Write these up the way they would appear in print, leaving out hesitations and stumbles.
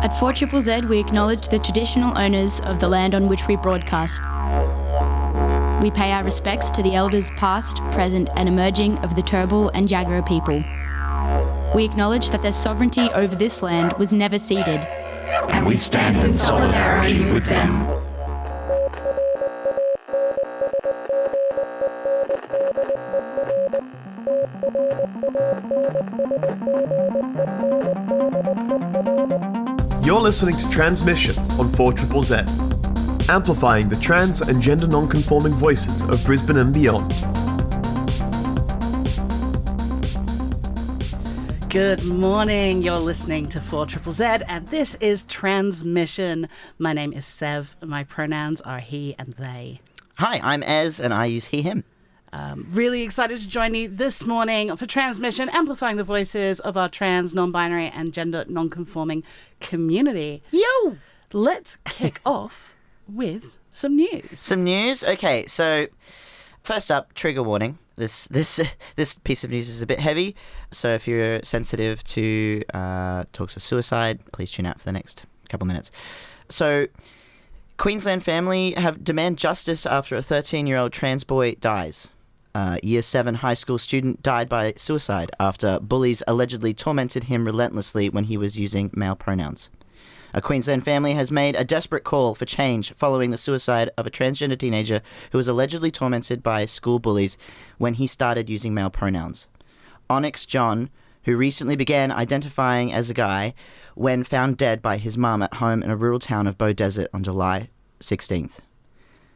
At 4ZZZ, we acknowledge the traditional owners of the land on which we broadcast. We pay our respects to the elders past, present and emerging of the Turrbal and Jagera people. We acknowledge that their sovereignty over this land was never ceded. And we stand in solidarity with them. You're listening to Transmission on 4ZZZ, amplifying the trans and gender non-conforming voices of Brisbane and beyond. Good morning, you're listening to 4ZZZ and this is Transmission. My name is Sev, my pronouns are he and they. Hi, I'm Ez and I use he, him. Really excited to join you this morning for Transmission, amplifying the voices of our trans, non-binary and gender non-conforming community. Yo! Let's kick off with some news. Some news? Okay, so first up, trigger warning. This piece of news is a bit heavy, so if you're sensitive to talks of suicide, please tune out for the next couple minutes. So, Queensland family have demand justice after a 13-year-old trans boy dies. Year 7 high school student died by suicide after bullies allegedly tormented him relentlessly when he was using male pronouns. A Queensland family has made a desperate call for change following the suicide of a transgender teenager who was allegedly tormented by school bullies when he started using male pronouns. Onyx John, who recently began identifying as a guy, when found dead by his mum at home in a rural town of Beaudesert on July 16th.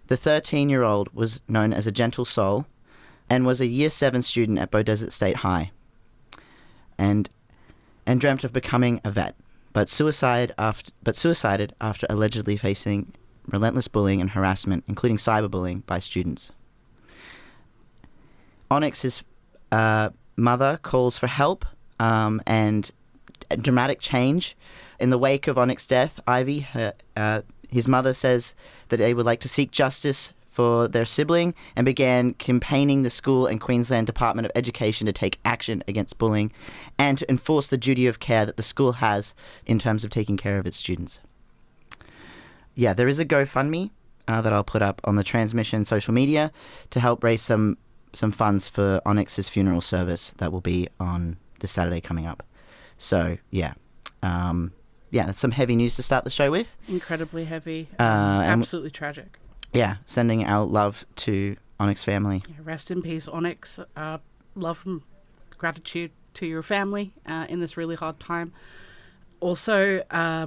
The 13-year-old was known as a gentle soul and was a Year 7 student at Beaudesert State High and dreamt of becoming a vet, but suicided after allegedly facing relentless bullying and harassment, including cyberbullying by students. Onyx's mother calls for help and dramatic change. In the wake of Onyx's death, Ivy, his mother, says that they would like to seek justice for their sibling and began campaigning the school and Queensland Department of Education to take action against bullying and to enforce the duty of care that the school has in terms of taking care of its students. Yeah, there is a GoFundMe that I'll put up on the Transmission social media to help raise some funds for Onyx's funeral service that will be on this Saturday coming up. So, yeah. That's some heavy news to start the show with. Incredibly heavy. Absolutely tragic. Yeah, sending our love to Onyx family. Yeah, rest in peace, Onyx. Love and gratitude to your family in this really hard time. Also, I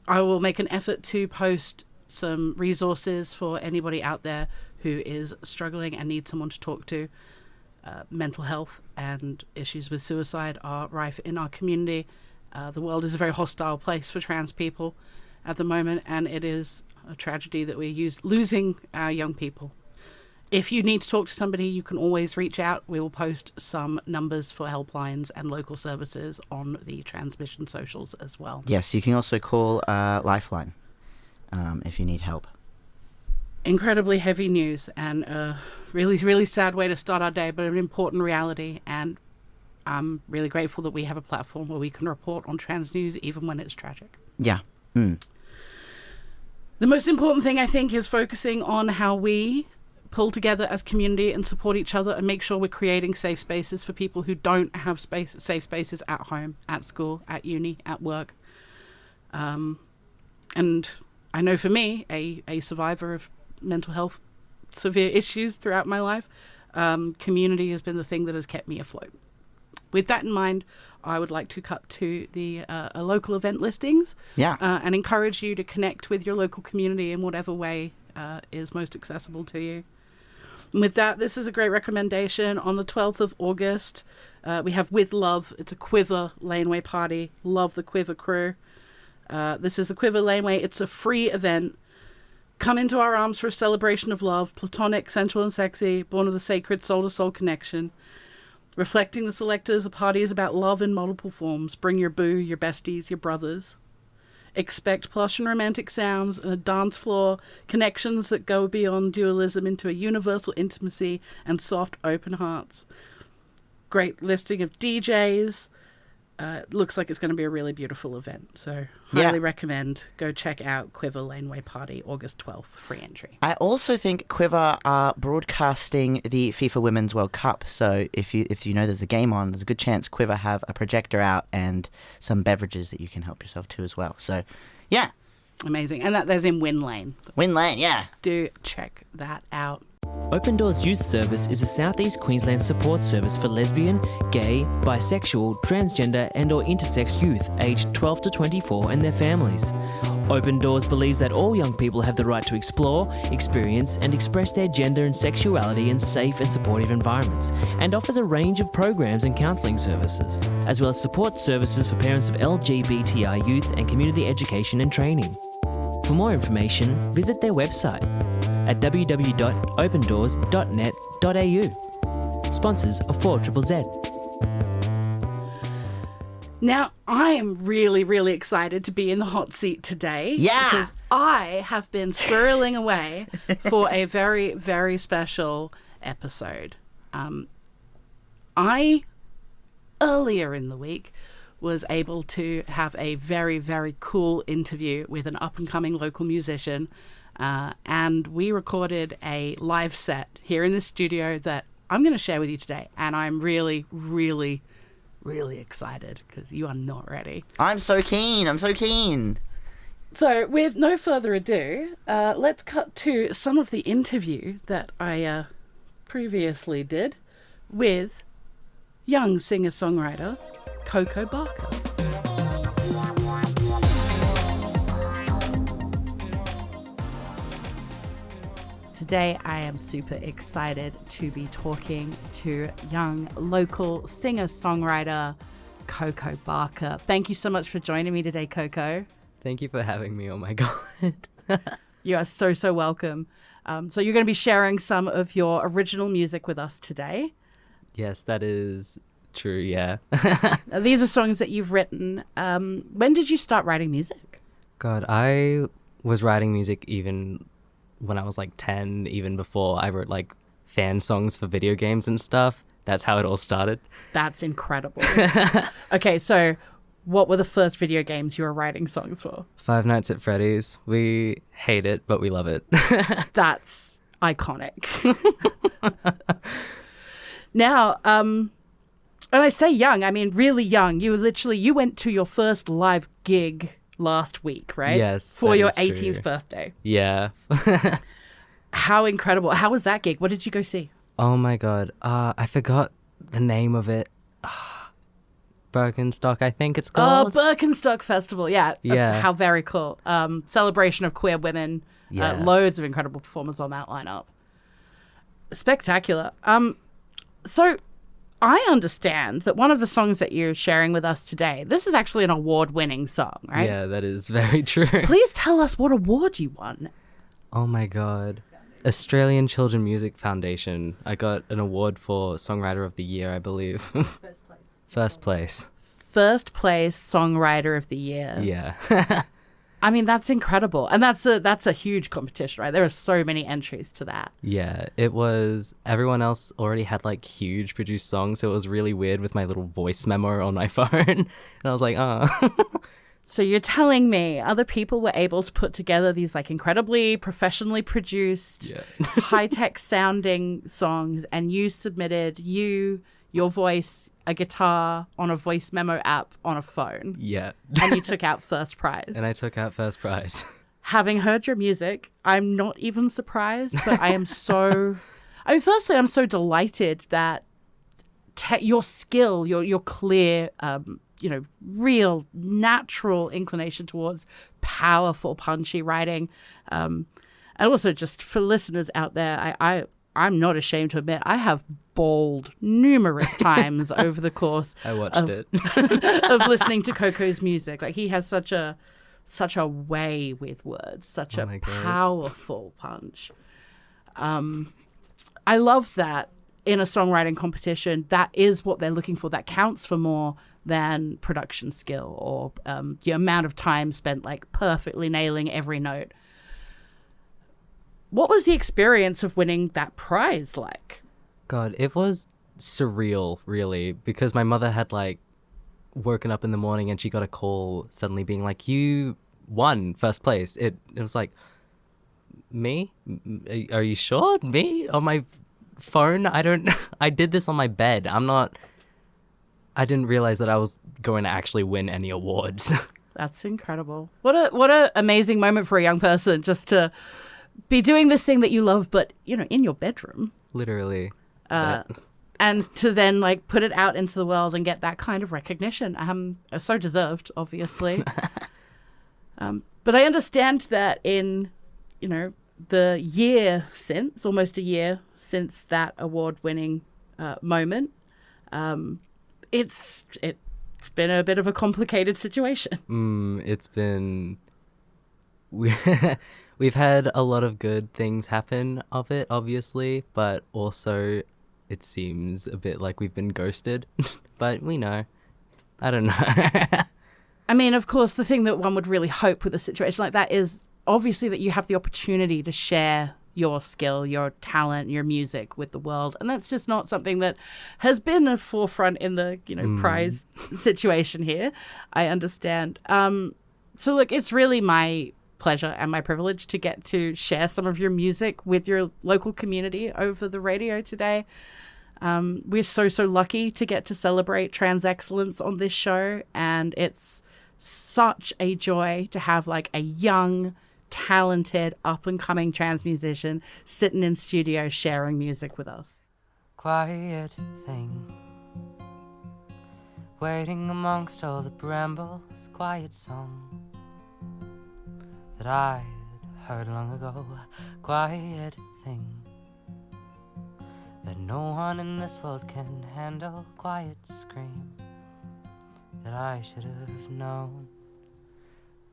will make an effort to post some resources for anybody out there who is struggling and needs someone to talk to. Mental health and issues with suicide are rife in our community. The world is a very hostile place for trans people at the moment, and it is a tragedy that we're losing our young people. If you need to talk to somebody, you can always reach out. We will post some numbers for helplines and local services on the Transmission socials as well. Yes, you can also call Lifeline if you need help. Incredibly heavy news and a really, really sad way to start our day, but an important reality. And I'm really grateful that we have a platform where we can report on trans news even when it's tragic. Yeah. The most important thing, I think, is focusing on how we pull together as community and support each other and make sure we're creating safe spaces for people who don't have safe spaces at home, at school, at uni, at work. And I know for me, a survivor of mental health severe issues throughout my life, community has been the thing that has kept me afloat. With that in mind, I would like to cut to the local event listings and encourage you to connect with your local community in whatever way is most accessible to you. And with that, this is a great recommendation. On the 12th of August, we have With Love. It's a Quiver Laneway party. Love the Quiver crew. This is the Quiver Laneway. It's a free event. Come into our arms for a celebration of love, platonic, sensual and sexy, born of the sacred soul-to-soul connection. Reflecting the selectors, a party is about love in multiple forms. Bring your boo, your besties, your brothers. Expect plush and romantic sounds and a dance floor, connections that go beyond dualism into a universal intimacy and soft, open hearts. Great listing of DJs, It looks like it's going to be a really beautiful event. So Yeah. highly recommend go check out Quiver Laneway Party, August 12th, free entry. I also think Quiver are broadcasting the FIFA Women's World Cup. So if you know there's a game on, there's a good chance Quiver have a projector out and some beverages that you can help yourself to as well. So, yeah. Amazing. And there's in Win Lane. Win Lane, yeah. Do check that out. Open Doors Youth Service is a Southeast Queensland support service for lesbian, gay, bisexual, transgender and or intersex youth aged 12 to 24 and their families. Open Doors believes that all young people have the right to explore, experience and express their gender and sexuality in safe and supportive environments, and offers a range of programs and counselling services, as well as support services for parents of LGBTI youth and community education and training. For more information, visit their website at www.opendoors.net.au. Sponsors of 4ZZZ. Now, I am really, really excited to be in the hot seat today. Yeah. Because I have been squirreling away for a very, very special episode. I, earlier in the week, was able to have a very, very cool interview with an up-and-coming local musician. And we recorded a live set here in the studio that I'm going to share with you today. And I'm really, really, really excited because you are not ready. I'm so keen. So with no further ado, let's cut to some of the interview that I previously did with young singer-songwriter Coco Barker. Today I am super excited to be talking to young local singer-songwriter Coco Barker. Thank you so much for joining me today, Coco. Thank you for having me. Oh my God. You are so, so welcome. So you're going to be sharing some of your original music with us today. Yes, that is true, yeah. These are songs that you've written. When did you start writing music? God, I was writing music even when I was like 10, even before I wrote like fan songs for video games and stuff. That's how it all started. That's incredible. Okay, so what were the first video games you were writing songs for? Five Nights at Freddy's. We hate it, but we love it. That's iconic. Now, and I say young, I mean really young. You went to your first live gig last week, right? Yes, For that your is true. 18th birthday. Yeah. How incredible. How was that gig? What did you go see? Oh my God. I forgot the name of it. Birkenstock, I think it's Oh, called. Birkenstock Festival. Yeah. Yeah. How very cool. Celebration of queer women. Yeah. Loads of incredible performers on that lineup. Spectacular. So I understand that one of the songs that you're sharing with us today, this is actually an award-winning song, right? Yeah, that is very true. Please tell us what award you won. Oh my God. Australian Children Music Foundation. I got an award for Songwriter of the Year, I believe. First place. First place Songwriter of the Year. Yeah. I mean, that's incredible. And that's a huge competition, right? There are so many entries to that. Yeah, it was, everyone else already had like huge produced songs, so it was really weird with my little voice memo on my phone. And I was like, So you're telling me other people were able to put together these like incredibly professionally produced, Yeah. high-tech sounding songs, and you submitted your voice, a guitar on a voice memo app on a phone, Yeah. and you took out first prize. And I took out first prize. Having heard your music, I'm not even surprised, but I am so... I mean, firstly, I'm so delighted that your skill, your clear... real natural inclination towards powerful, punchy writing. And also just for listeners out there, I'm not ashamed to admit I have bawled numerous times over the course I watched it. of listening to Coco's music. Like he has such a way with words, such Oh a my God. powerful punch. I love that in a songwriting competition, that is what they're looking for. That counts for more than production skill or the amount of time spent like perfectly nailing every note. What was the experience of winning that prize like? God, it was surreal, really, because my mother had like woken up in the morning and she got a call suddenly being like, you won first place. It was like, me? Are you sure? Me? On my phone? I did this on my bed. I didn't realize that I was going to actually win any awards. That's incredible. What a amazing moment for a young person, just to be doing this thing that you love, but, you know, in your bedroom. Literally. And to then, like, put it out into the world and get that kind of recognition. So deserved, obviously. But I understand that in, you know, the almost a year since that award-winning moment, it's been a bit of a complicated situation. It's been... We've had a lot of good things happen of it, obviously, but also it seems a bit like we've been ghosted. But we know. I don't know. I mean, of course, the thing that one would really hope with a situation like that is obviously that you have the opportunity to share your skill, your talent, your music with the world. And that's just not something that has been a forefront in the, you know, prize situation here. I understand. So look, it's really my pleasure and my privilege to get to share some of your music with your local community over the radio today. We're so lucky to get to celebrate trans excellence on this show, and it's such a joy to have like a young, talented, up-and-coming trans musician sitting in studio sharing music with us. Quiet thing, waiting amongst all the brambles, quiet song that I'd heard long ago. Quiet thing that no one in this world can handle. Quiet scream that I should have known.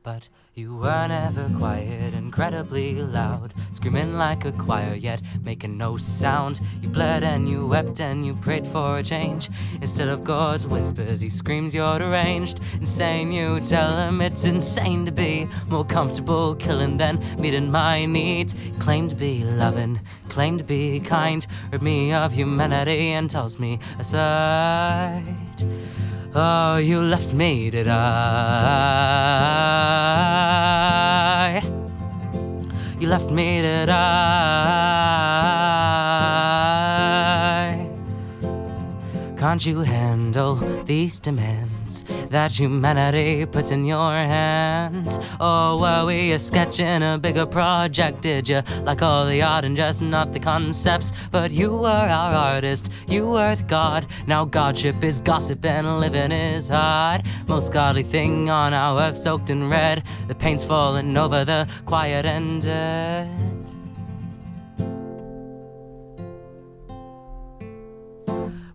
But you were never quiet, incredibly loud, screaming like a choir, yet making no sound. You bled and you wept and you prayed for a change. Instead of God's whispers, he screams you're deranged. Insane, you tell him it's insane to be more comfortable killing than meeting my needs. Claim to be loving, claim to be kind, rid me of humanity and tells me aside. Oh, you left me to die. You left me to die. Can't you handle these demands that humanity puts in your hands? Or were we a sketch in a bigger project? Did you like all the art and just not the concepts? But you were our artist, you were the god. Now godship is gossip and living is hard. Most godly thing on our earth soaked in red. The paint's falling over the quiet and dead.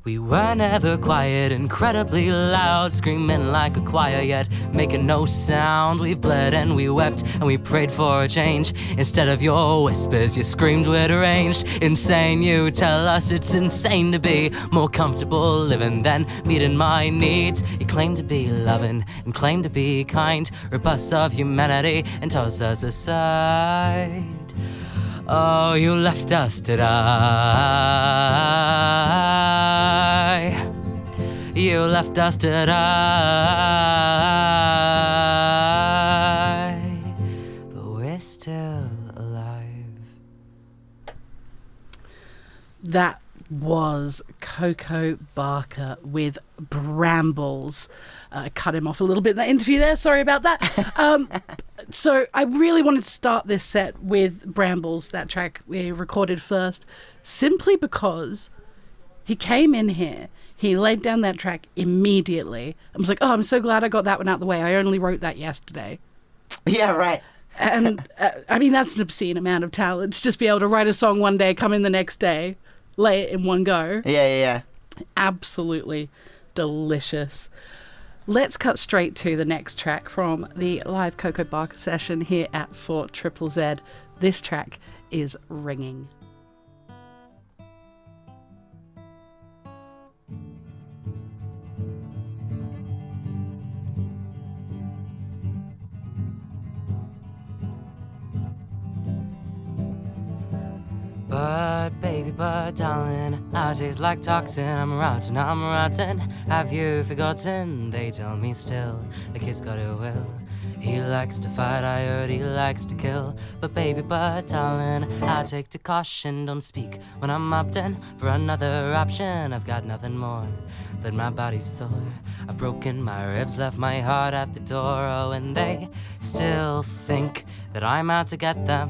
We were never quiet, incredibly loud, screaming like a choir, yet making no sound. We've bled and we wept and we prayed for a change. Instead of your whispers, you screamed we're deranged. Insane, you tell us it's insane to be more comfortable living than meeting my needs. You claim to be loving and claim to be kind, rip us of humanity and toss us aside. Oh, you left us to die. You left us to die. But we're still alive. That was Coco Barker with Brambles. I cut him off a little bit in that interview there. Sorry about that. So I really wanted to start this set with Brambles, that track we recorded first, simply because he came in here, he laid down that track immediately. I was like, oh, I'm so glad I got that one out of the way. I only wrote that yesterday. Yeah, right. And I mean, that's an obscene amount of talent to just be able to write a song one day, come in the next day, lay it in one go. Yeah. Absolutely delicious. Let's cut straight to the next track from the live Coco Barker session here at Fort Triple Z. This track is Ringing. But baby, but darling, I taste like toxin. I'm rotten. Have you forgotten? They tell me still, the kid's got a will. He likes to fight, I heard he likes to kill. But baby, but darling, I take to caution. Don't speak when I'm opting for another option. I've got nothing more than my body's sore. I've broken my ribs, left my heart at the door. Oh, and they still think that I'm out to get them.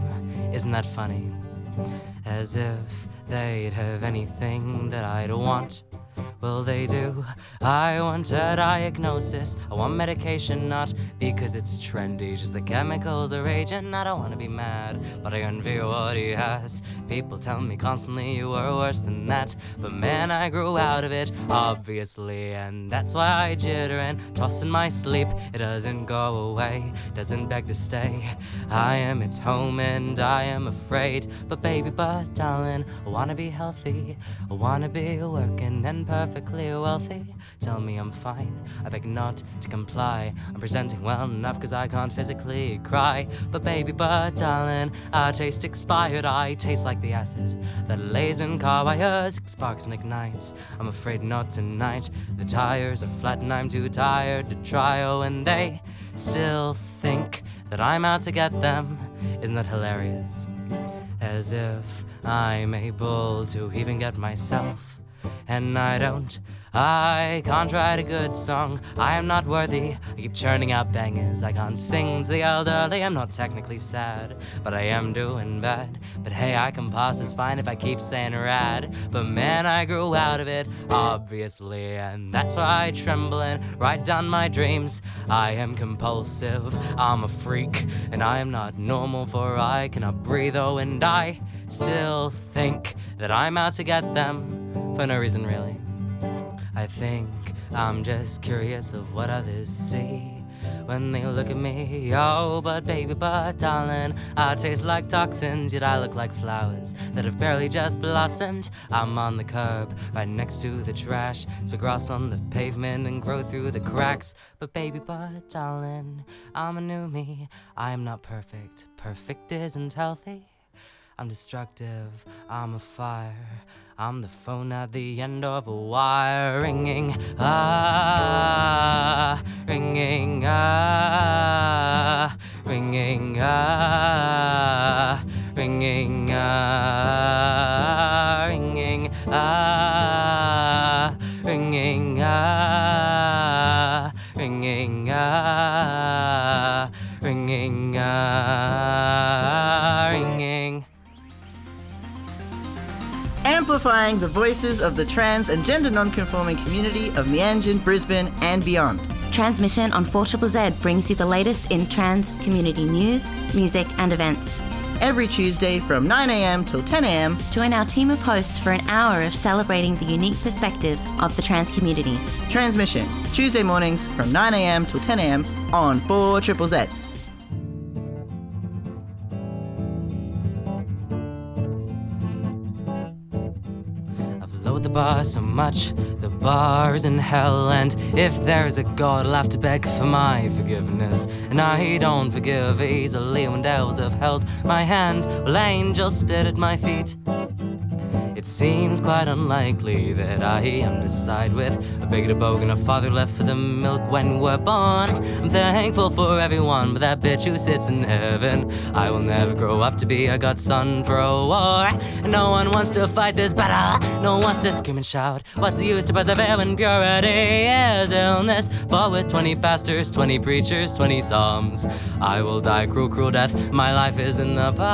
Isn't that funny? As if they'd have anything that I'd want. Well, they do. I want a diagnosis. I want medication, not because it's trendy, just the chemicals are raging. I don't want to be mad, but I envy what he has. People tell me constantly you were worse than that, but man, I grew out of it, obviously, and that's why I jitter and toss in my sleep. It doesn't go away, doesn't beg to stay. I am its home and I am afraid. But baby, but darling, I want to be healthy. I want to be working and perfectly wealthy. Tell me I'm fine, I beg not to comply. I'm presenting well enough cause I can't physically cry. But baby, but darling, I taste expired. I taste like the acid that lays in car wires, sparks and ignites. I'm afraid not tonight. The tires are flat and I'm too tired to try. Oh, and they still think that I'm out to get them. Isn't that hilarious? As if I'm able to even get myself. And I can't write a good song. I am not worthy. I keep churning out bangers. I can't sing to the elderly. I'm not technically sad, but I am doing bad. But hey, I can pass as fine if I keep saying rad. But man, I grew out of it, obviously, and that's why I tremble and write down my dreams. I am compulsive, I'm a freak, and I am not normal, for I cannot breathe. Oh, and I still think that I'm out to get them. For no reason, really. I think I'm just curious of what others see when they look at me. Oh, but baby, but darling, I taste like toxins, yet I look like flowers that have barely just blossomed. I'm on the curb, right next to the trash. It's grass on the pavement and grow through the cracks. But baby, but darling, I'm a new me. I am not perfect. Perfect isn't healthy. I'm destructive, I'm a fire. I'm the phone at the end of a wire, ringing, ah, ringing, ah, ringing, ah, ringing, ah, ringing, ah, ringing, ah, ringing, ah, ringing, ah, ringing. Amplifying the voices of the trans and gender non-conforming community of Mianjin, Brisbane and beyond. Transmission on 4ZZZ brings you the latest in trans community news, music and events. Every Tuesday from 9am till 10am. Join our team of hosts for an hour of celebrating the unique perspectives of the trans community. Transmission, Tuesday mornings from 9am till 10am on 4ZZZ. The bar so much, the bar's in hell, and if there's a God, I'll have to beg for my forgiveness. And I don't forgive easily when devils have held my hand, while angels spit at my feet. It seems quite unlikely that I am to side with a bigoted bogue and a father left for the milk when we're born. I'm thankful for everyone, but that bitch who sits in heaven, I will never grow up to be a godson for a war. And no one wants to fight this battle, no one wants to scream and shout. What's the use to persevere when purity is illness? But with 20 pastors, 20 preachers, 20 psalms, I will die cruel, cruel death. My life is in the palms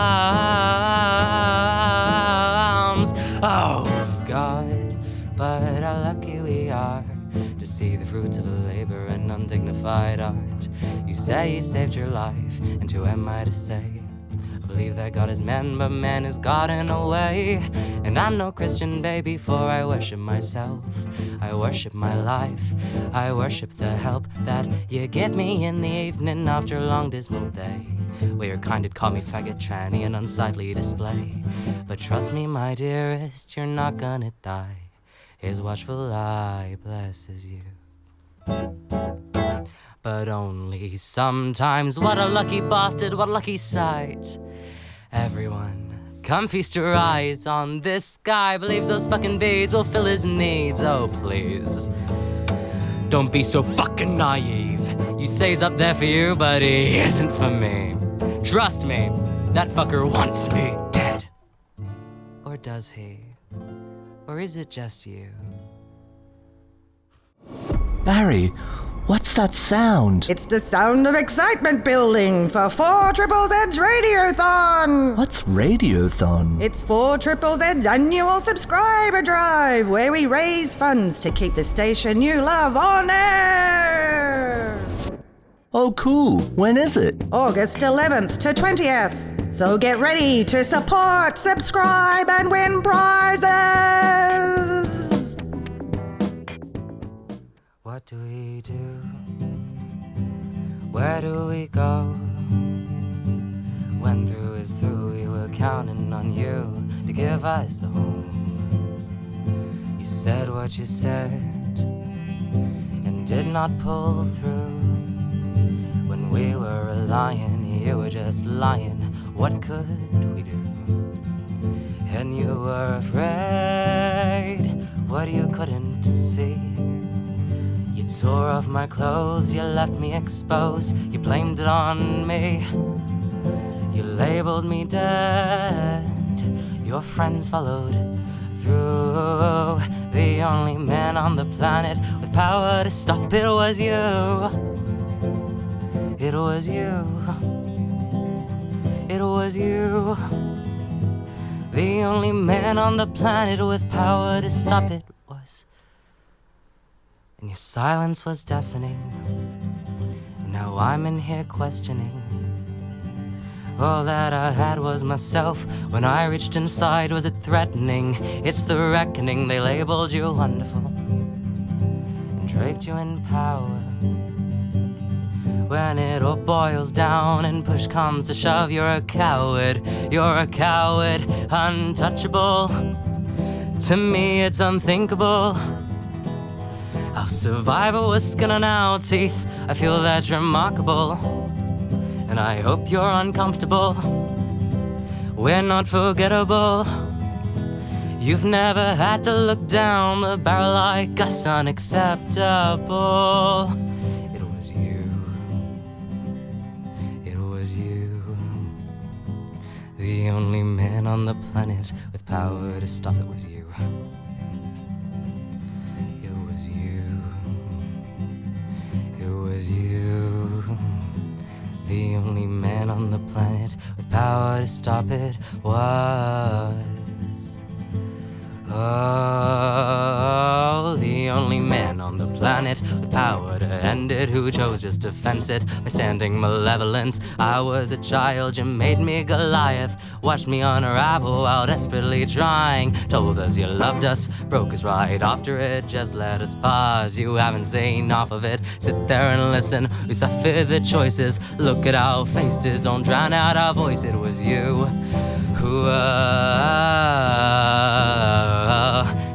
of God. But how lucky we are to see the fruits of labor and undignified art. You say you saved your life, and who am I to say? I believe that God is man, but man is God in a way. And I'm no Christian, baby, for I worship myself. I worship my life. I worship the help that you give me in the evening after a long dismal day. Well, your kind had called me faggot, tranny, and unsightly display. But trust me, my dearest, you're not gonna die. His watchful eye blesses you. But only sometimes. What a lucky bastard, what a lucky sight. Everyone Come feast your eyes on this guy. Believes those fucking beads will fill his needs. Oh, please. Don't be so fucking naive. You say he's up there for you, but he isn't for me. Trust me, that fucker wants me dead. Or does he? Or is it just you? Barry, what's that sound? It's the sound of excitement building for 4ZZZ's Radiothon! What's Radiothon? It's 4ZZZ's annual subscriber drive, where we raise funds to keep the station you love on air! Oh, cool. When is it? August 11th to 20th. So get ready to support, subscribe, and win prizes! What do we do? Where do we go? When through is through, we were counting on you to give us a home. You said what you said and did not pull through. When we were relying, you were just lying. What could we do? And you were afraid what you couldn't see. You tore off my clothes, you left me exposed. You blamed it on me. You labeled me dead. Your friends followed through. The only man on the planet with power to stop it was you. It was you. It was you. The only man on the planet with power to stop it was. And your silence was deafening. And now I'm in here questioning. All that I had was myself. When I reached inside, was it threatening? It's the reckoning. They labeled you wonderful and draped you in power. When it all boils down and push comes to shove, you're a coward, untouchable. To me it's unthinkable how survival was skin on our teeth. I feel that's remarkable, and I hope you're uncomfortable. We're not forgettable. You've never had to look down the barrel like us, unacceptable. The only man on the planet with power to stop it was you. It was you. It was you. The only man on the planet with power to stop it was. Oh, the only man on the planet with power to end it, who chose just to fence it by standing malevolence. I was a child, you made me Goliath, watched me unravel while desperately trying. Told us you loved us, broke us right after it. Just let us pause, you haven't seen enough of it. Sit there and listen, we suffer the choices. Look at our faces, don't drown out our voice. It was you who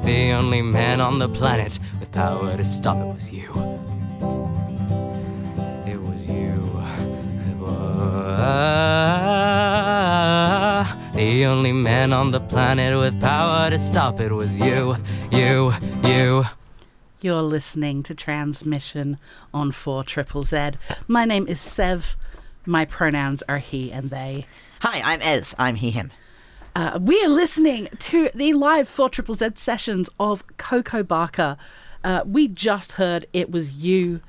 the only man on the planet with power to stop it was you. It was you. It was the only man on the planet with power to stop it was you. You. You're listening to Transmission on 4ZZZ. My name is Sev. My pronouns are he and they. Hi, I'm Ez. I'm he, him. We are listening to the live 4ZZZ sessions of Coco Barker. We just heard It Was You,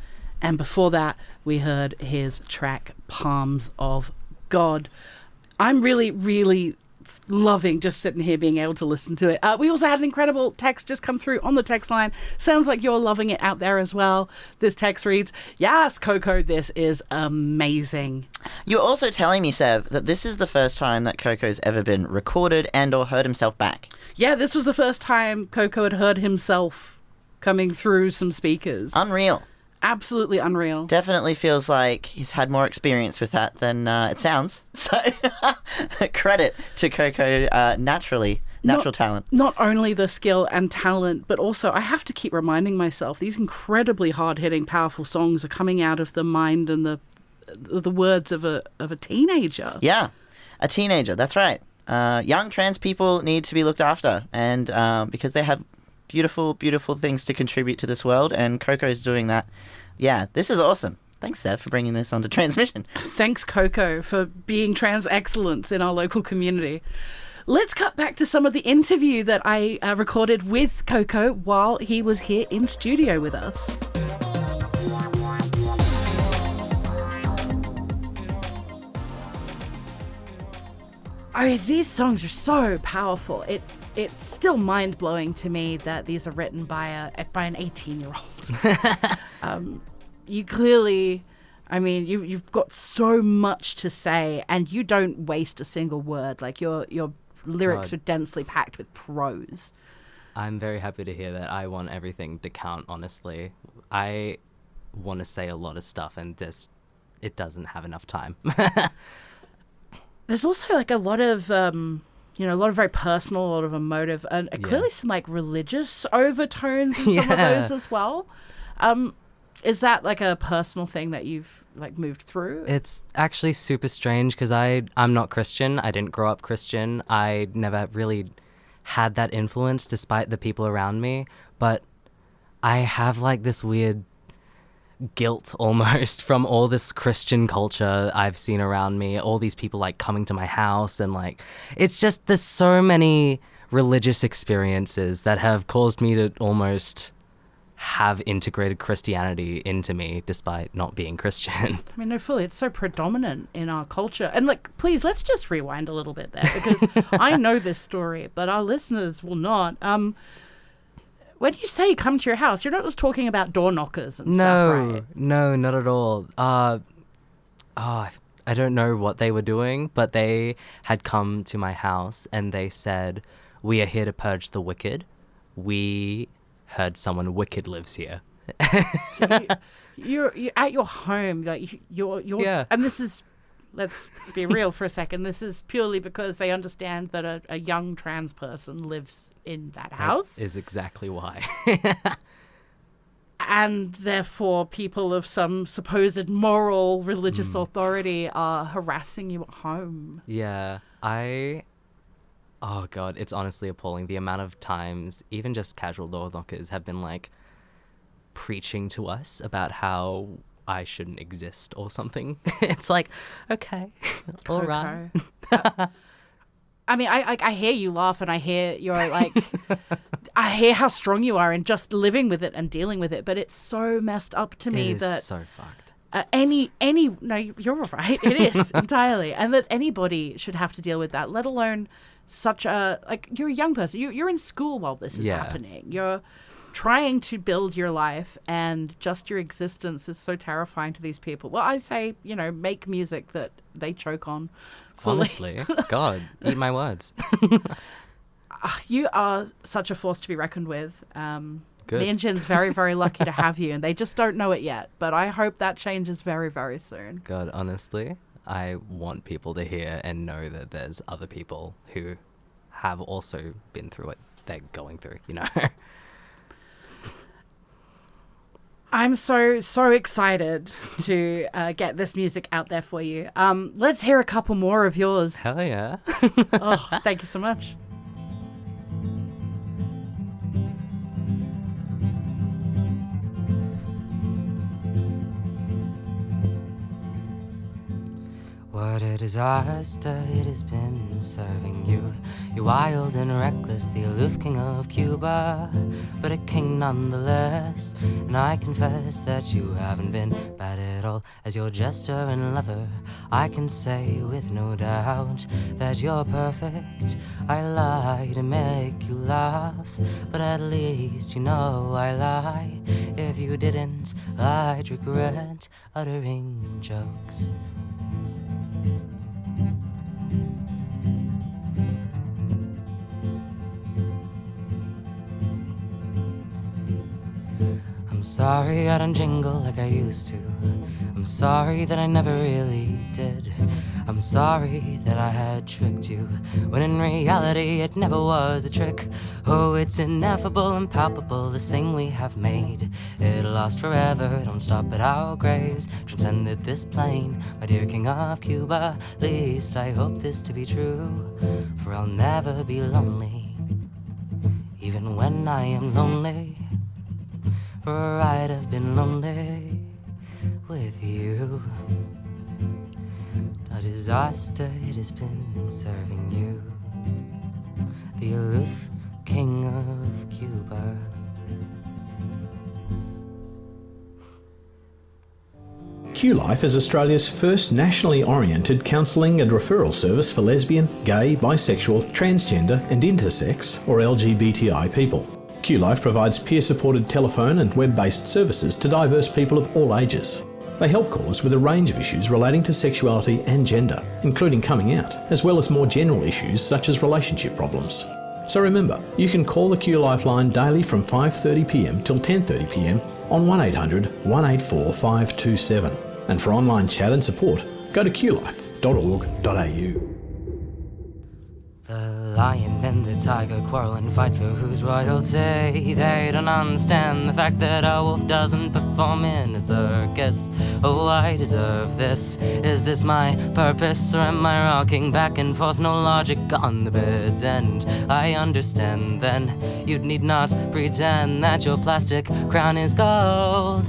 and before that we heard his track Palms of God. I'm really, really loving just sitting here being able to listen to it. We also had an incredible text just come through on the text line. Sounds like you're loving it out there as well. This text reads, "Yes, Coco, this is amazing." You're also telling me, Sev, that this is the first time that Coco's ever been recorded and or heard himself back. Yeah, this was the first time Coco had heard himself coming through some speakers. Unreal. Absolutely unreal. Definitely feels like he's had more experience with that than it sounds. So credit to Coco, natural talent. Not only the skill and talent, but also I have to keep reminding myself these incredibly hard-hitting, powerful songs are coming out of the mind and the words of a teenager. Yeah, a teenager. That's right. young trans people need to be looked after, and because they have beautiful, beautiful things to contribute to this world, and Coco's doing that. Yeah, this is awesome. Thanks, Sev, for bringing this onto Transmission. Thanks, Coco, for being trans excellence in our local community. Let's cut back to some of the interview that I recorded with Coco while he was here in studio with us. These songs are so powerful. It's still mind-blowing to me that these are written by an 18-year-old. You clearly, I mean, you've got so much to say, and you don't waste a single word. Like your lyrics are densely packed with prose. I'm very happy to hear that. I want everything to count, honestly. I want to say a lot of stuff, and it doesn't have enough time. There's also like a lot of, a lot of very personal, a lot of emotive, and clearly some like religious overtones in some of those as well. Is that like a personal thing that you've like moved through? It's actually super strange because I'm not Christian. I didn't grow up Christian. I never really had that influence despite the people around me. But I have like this weird guilt almost from all this Christian culture I've seen around me. All these people like coming to my house, and like it's just there's so many religious experiences that have caused me to almost have integrated Christianity into me despite not being Christian. I mean, no, fully. It's so predominant in our culture. And like, please, let's just rewind a little bit there, because I know this story, but our listeners will not. When you say come to your house, you're not just talking about door knockers and stuff, right? No, not at all. I don't know what they were doing, but they had come to my house and they said, "We are here to purge the wicked. We heard someone wicked lives here." So you're at your home, like you're and this is, let's be real for a second, this is purely because they understand that a young trans person lives in that house. That is exactly why. And therefore people of some supposed moral religious authority are harassing you at home. Yeah, oh God, it's honestly appalling the amount of times even just casual door knockers have been like preaching to us about how I shouldn't exist or something. It's like, okay, all right. I mean, I hear you laugh, and I hear you're like, I hear how strong you are in just living with it and dealing with it, but it's so messed up to me that so fucked. No, you're right. It is entirely, and that anybody should have to deal with that, let alone such a, like, you're a young person. You're in school while this is happening. You're trying to build your life, and just your existence is so terrifying to these people. Well, I say, make music that they choke on fully. Honestly, God, eat my words. You are such a force to be reckoned with. Good. Me and Jin's very, very lucky to have you, and they just don't know it yet, but I hope that changes very, very soon. God, honestly, I want people to hear and know that there's other people who have also been through what they're going through, I'm so excited to get this music out there for you. Let's hear a couple more of yours. Hell yeah. Oh, thank you so much. What a disaster it has been serving you. You're wild and reckless, the aloof king of Cuba, but a king nonetheless. And I confess that you haven't been bad at all. As your jester and lover, I can say with no doubt that you're perfect. I lie to make you laugh, but at least you know I lie. If you didn't, I'd regret uttering jokes. I'm sorry I don't jingle like I used to. I'm sorry that I never really did. I'm I'm sorry that I had tricked you, when in reality it never was a trick. Oh, it's ineffable and palpable, this thing we have made. It'll last forever, don't stop at our graves. Transcended this plane, my dear king of Cuba. Least I hope this to be true, for I'll never be lonely, even when I am lonely. For I'd have been lonely with you. A disaster it has been serving you, the aloof king of Cuba. QLife is Australia's first nationally oriented counselling and referral service for lesbian, gay, bisexual, transgender and intersex or LGBTI people. QLife provides peer-supported telephone and web-based services to diverse people of all ages. They help callers with a range of issues relating to sexuality and gender, including coming out, as well as more general issues such as relationship problems. So remember, you can call the QLife line daily from 5:30pm till 10:30pm on 1800 184 527. And for online chat and support, go to qlife.org.au. The lion and the tiger quarrel and fight for whose royalty. They don't understand the fact that a wolf doesn't perform in a circus. Oh, I deserve this. Is this my purpose, or am I rocking back and forth? No logic on the bed's end. I understand then. You need not pretend that your plastic crown is gold.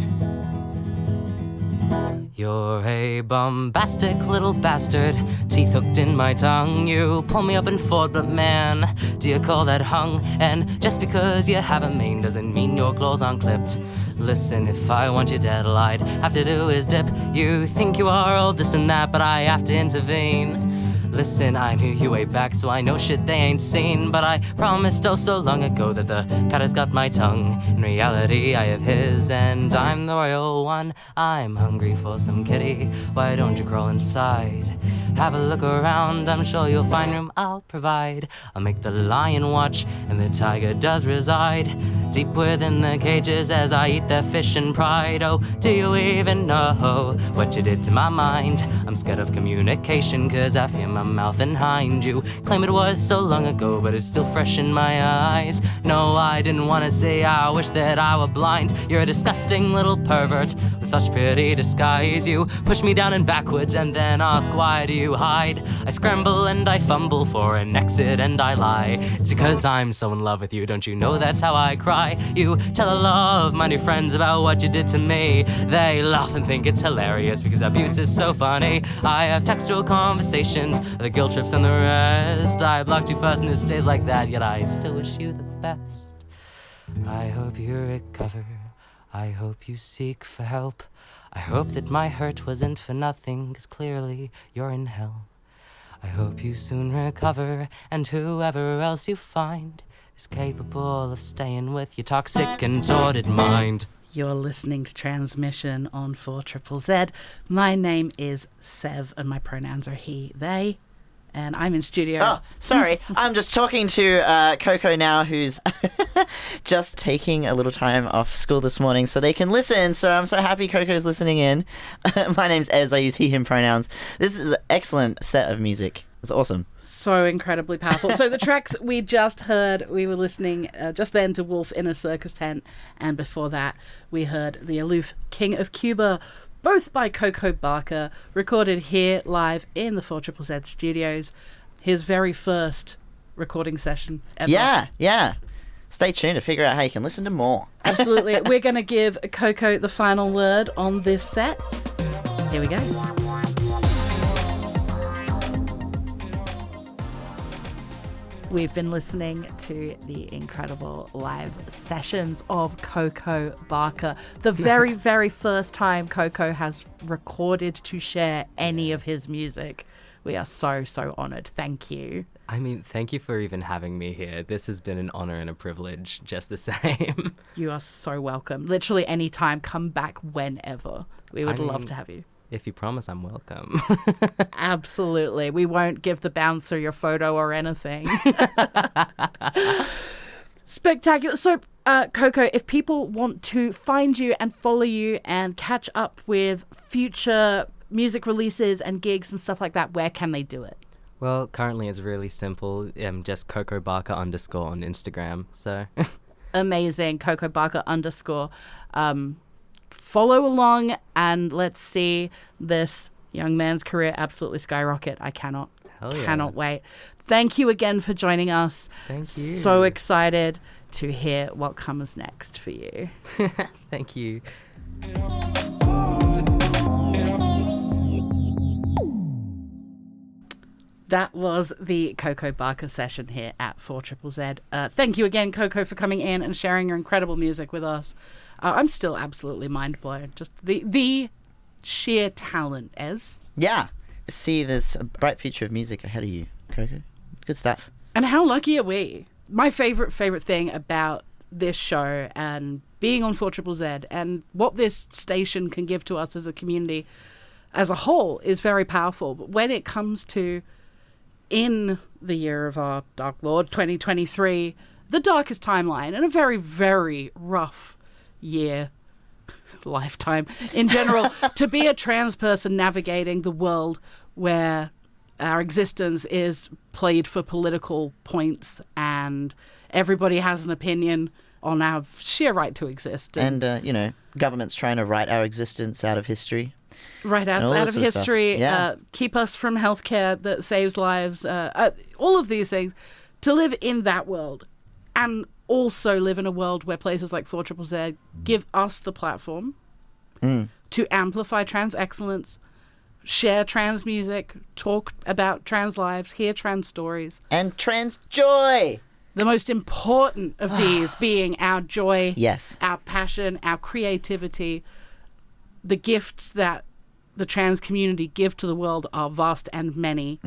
You're a bombastic little bastard, teeth hooked in my tongue. You pull me up and forward, but man, do you call that hung? And just because you have a mane doesn't mean your claws aren't clipped. Listen, if I want you dead, all I'd have to do is dip. You think you are all this and that, but I have to intervene. Listen, I knew you way back, so I know shit they ain't seen. But I promised oh so long ago that the cat has got my tongue. In reality, I have his, and I'm the royal one. I'm hungry for some kitty, why don't you crawl inside? Have a look around, I'm sure you'll find room I'll provide. I'll make the lion watch, and the tiger does reside deep within the cages as I eat their fish and pride. Oh, do you even know what you did to my mind? I'm scared of communication, cause I fear my mouth and hind. You claim it was so long ago, but it's still fresh in my eyes. No, I didn't want to say I wish that I were blind. You're a disgusting little pervert with such pretty disguise. You push me down and backwards and then ask why do you hide? I scramble and I fumble for an exit and I lie. It's because I'm so in love with you, don't you know that's how I cry? You tell a lot of my new friends about what you did to me. They laugh and think it's hilarious because abuse is so funny. I have textual conversations, the guilt trips and the rest. I blocked you first and it stays like that, yet I still wish you the best. I hope you recover, I hope you seek for help. I hope that my hurt wasn't for nothing, cause clearly you're in hell. I hope you soon recover, and whoever else you find is capable of staying with your toxic and tortured mind. You're listening to Transmission on 4ZZZ. My name is Sev, and my pronouns are he, they, and I'm in studio. Oh, sorry. I'm just talking to Coco now, who's just taking a little time off school this morning so they can listen. So I'm so happy Coco's listening in. My name's Ez. I use he, him pronouns. This is an excellent set of music. It's awesome. So incredibly powerful. So the tracks we just heard, we were listening just then to Wolf in a Circus Tent, and before that we heard the Aloof King of Cuba, both by Coco Barker, recorded here live in the 4ZZZ studios. His very first recording session ever. Yeah. Stay tuned to figure out how you can listen to more. Absolutely. We're going to give Coco the final word on this set. Here we go. We've been listening to the incredible live sessions of Coco Barker. The very, very first time Coco has recorded to share any of his music. We are so, so honoured. Thank you. I mean, thank you for even having me here. This has been an honour and a privilege just the same. You are so welcome. Literally any time, come back whenever. We would love to have you. If you promise, I'm welcome. Absolutely. We won't give the bouncer your photo or anything. Spectacular. So, Coco, if people want to find you and follow you and catch up with future music releases and gigs and stuff like that, where can they do it? Well, currently it's really simple. Just Coco Barker _ on Instagram. So amazing. Coco Barker _ follow along and let's see this young man's career absolutely skyrocket. I cannot wait. Thank you again for joining us. Thank you. So excited to hear what comes next for you. Thank you. That was the Coco Barker session here at 4ZZZ. Thank you again, Coco, for coming in and sharing your incredible music with us. I'm still absolutely mind blown. Just the sheer talent, Ez. Yeah. See, there's a bright future of music ahead of you, Coco. Good stuff. And how lucky are we? My favorite thing about this show and being on 4ZZZ and what this station can give to us as a community as a whole is very powerful. But when it comes to, in the year of our Dark Lord 2023, the darkest timeline and a very, very rough lifetime in general, to be a trans person navigating the world where our existence is played for political points and everybody has an opinion on our sheer right to exist. And government's trying to write our existence out of history. Right out of history, keep us from healthcare that saves lives, all of these things. To live in that world and also live in a world where places like 4ZZZ give us the platform to amplify trans excellence, share trans music, talk about trans lives, hear trans stories. And trans joy! The most important of these being our joy, yes, our passion, our creativity. The gifts that the trans community give to the world are vast and many.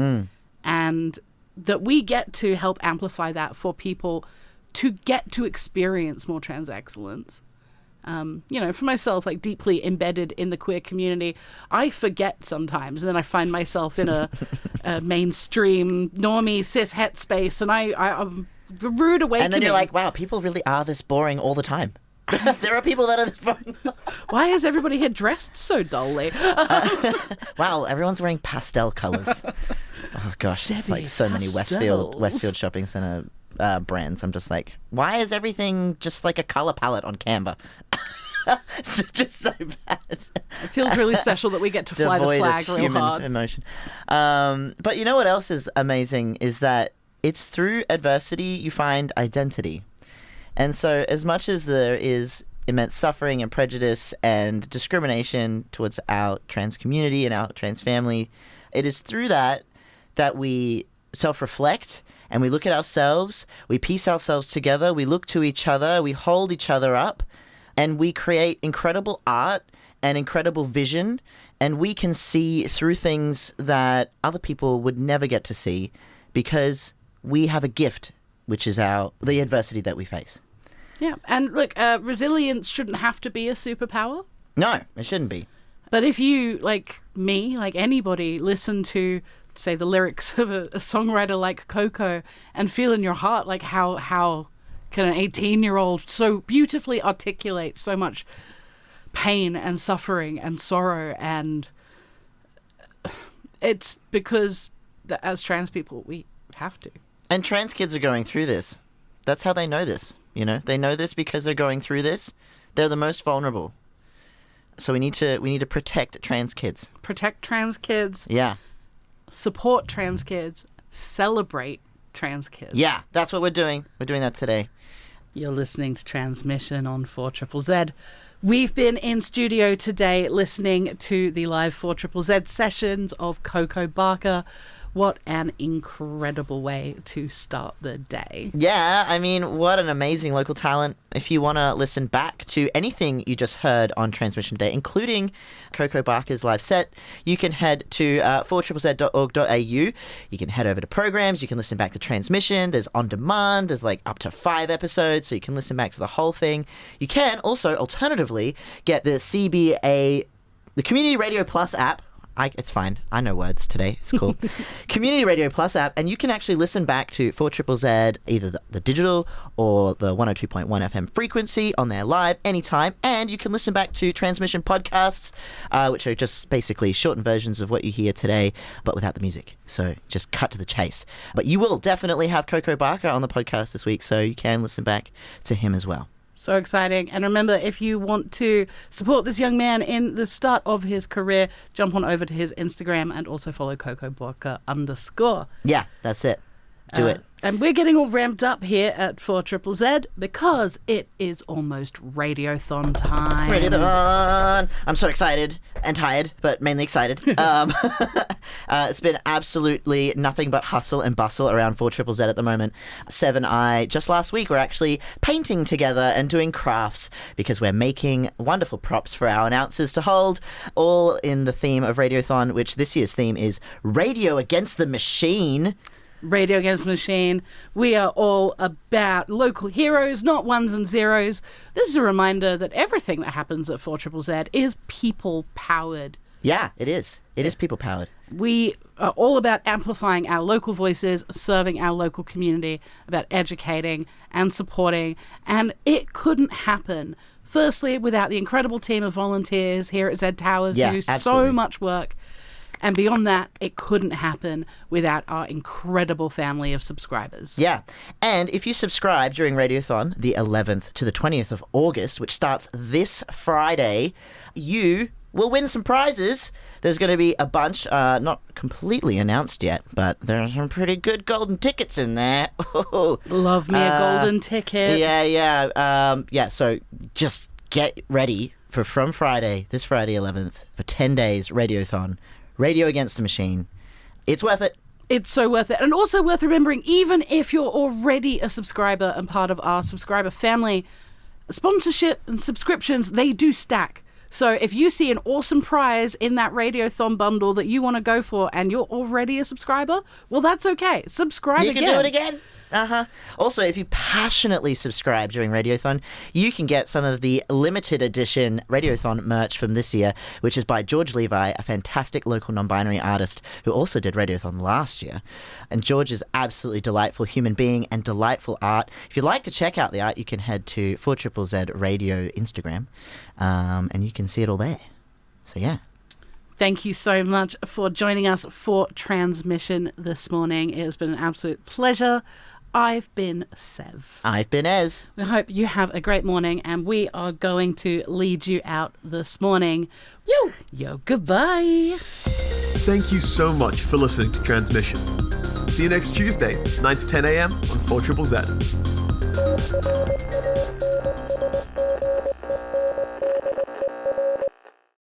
And that we get to help amplify that for people to get to experience more trans excellence. For myself, like deeply embedded in the queer community, I forget sometimes, and then I find myself in a mainstream normie cis het space, and I'm rude awakening. And then you're like, wow, people really are this boring all the time. There are people that are this boring. Why is everybody here dressed so dully? Wow, everyone's wearing pastel colors. Oh gosh, Debbie, it's like so many Westfield shopping center brands. I'm just like, why is everything just like a color palette on Canva? It's just so bad. It feels really special that we get to fly Devoid the flag of real human hard. Emotion. But you know what else is amazing is that it's through adversity you find identity. And so as much as there is immense suffering and prejudice and discrimination towards our trans community and our trans family, it is through that we self-reflect and we look at ourselves, we piece ourselves together, we look to each other, we hold each other up, and we create incredible art and incredible vision, and we can see through things that other people would never get to see because we have a gift, which is the adversity that we face. Yeah, and look, resilience shouldn't have to be a superpower. No, it shouldn't be. But if you, like me, like anybody, listen to, say, the lyrics of a songwriter like Coco and feel in your heart like how can an 18-year-old so beautifully articulate so much pain and suffering and sorrow, and it's because as trans people we have to. And trans kids are going through this. That's how they know this. They know this because they're going through this. They're the most vulnerable. So we need to protect trans kids. Protect trans kids. Yeah. Support trans kids. Celebrate trans kids. Yeah, that's what we're doing. We're doing that today. You're listening to Transmission on 4ZZZ. We've been in studio today listening to the live 4ZZZ sessions of Coco Barker. What an incredible way to start the day. Yeah, I mean, what an amazing local talent. If you want to listen back to anything you just heard on Transmission Day, including Coco Barker's live set, you can head to 4ZZZ.org.au. You can head over to programs. You can listen back to Transmission. There's On Demand. There's like up to 5 episodes, so you can listen back to the whole thing. You can also, alternatively, get the CBA, the Community Radio Plus app. It's fine. I know words today. It's cool. Community Radio Plus app, and you can actually listen back to 4ZZZ, either the digital or the 102.1 FM frequency on there live anytime, and you can listen back to Transmission podcasts, which are just basically shortened versions of what you hear today, but without the music. So just cut to the chase. But you will definitely have Coco Barker on the podcast this week, so you can listen back to him as well. So exciting. And remember, if you want to support this young man in the start of his career, jump on over to his Instagram and also follow Coco Barker _. Yeah, that's it. Do it. And we're getting all ramped up here at 4ZZZ because it is almost Radiothon time. Radiothon! I'm so excited and tired, but mainly excited. It's been absolutely nothing but hustle and bustle around 4ZZZ at the moment. Sev and I, just last week, were actually painting together and doing crafts because we're making wonderful props for our announcers to hold, all in the theme of Radiothon, which this year's theme is Radio Against the Machine. Radio Against the Machine. We are all about local heroes, not ones and zeros. This is a reminder that everything that happens at 4ZZZ is people-powered. Yeah, it is. It is people-powered. We are all about amplifying our local voices, serving our local community, about educating and supporting, and it couldn't happen, firstly, without the incredible team of volunteers here at Z Towers who do so much work. And beyond that, it couldn't happen without our incredible family of subscribers. Yeah. And if you subscribe during Radiothon, the 11th to the 20th of August, which starts this Friday, you will win some prizes. There's going to be a bunch, not completely announced yet, but there are some pretty good golden tickets in there. Love me a golden ticket. Yeah, so just get ready for from Friday, this Friday 11th, for 10 days, Radiothon. Radio Against the Machine. It's worth it. It's so worth it. And also worth remembering, even if you're already a subscriber and part of our subscriber family, sponsorship and subscriptions, they do stack. So if you see an awesome prize in that Radiothon bundle that you want to go for and you're already a subscriber, well, that's okay. Subscribe again. You can do it again. Also, if you passionately subscribe during Radiothon, you can get some of the limited edition Radiothon merch from this year, which is by George Levi, a fantastic local non-binary artist who also did Radiothon last year. And George is absolutely delightful human being and delightful art. If you'd like to check out the art, you can head to 4ZZZ Radio Instagram, and you can see it all there. So yeah. Thank you so much for joining us for Transmission this morning. It has been an absolute pleasure. I've been Sev. I've been Ez. We hope you have a great morning, and we are going to lead you out this morning. Yo, goodbye. Thank you so much for listening to Transmission. See you next Tuesday, 9 to 10 a.m. on 4ZZZ.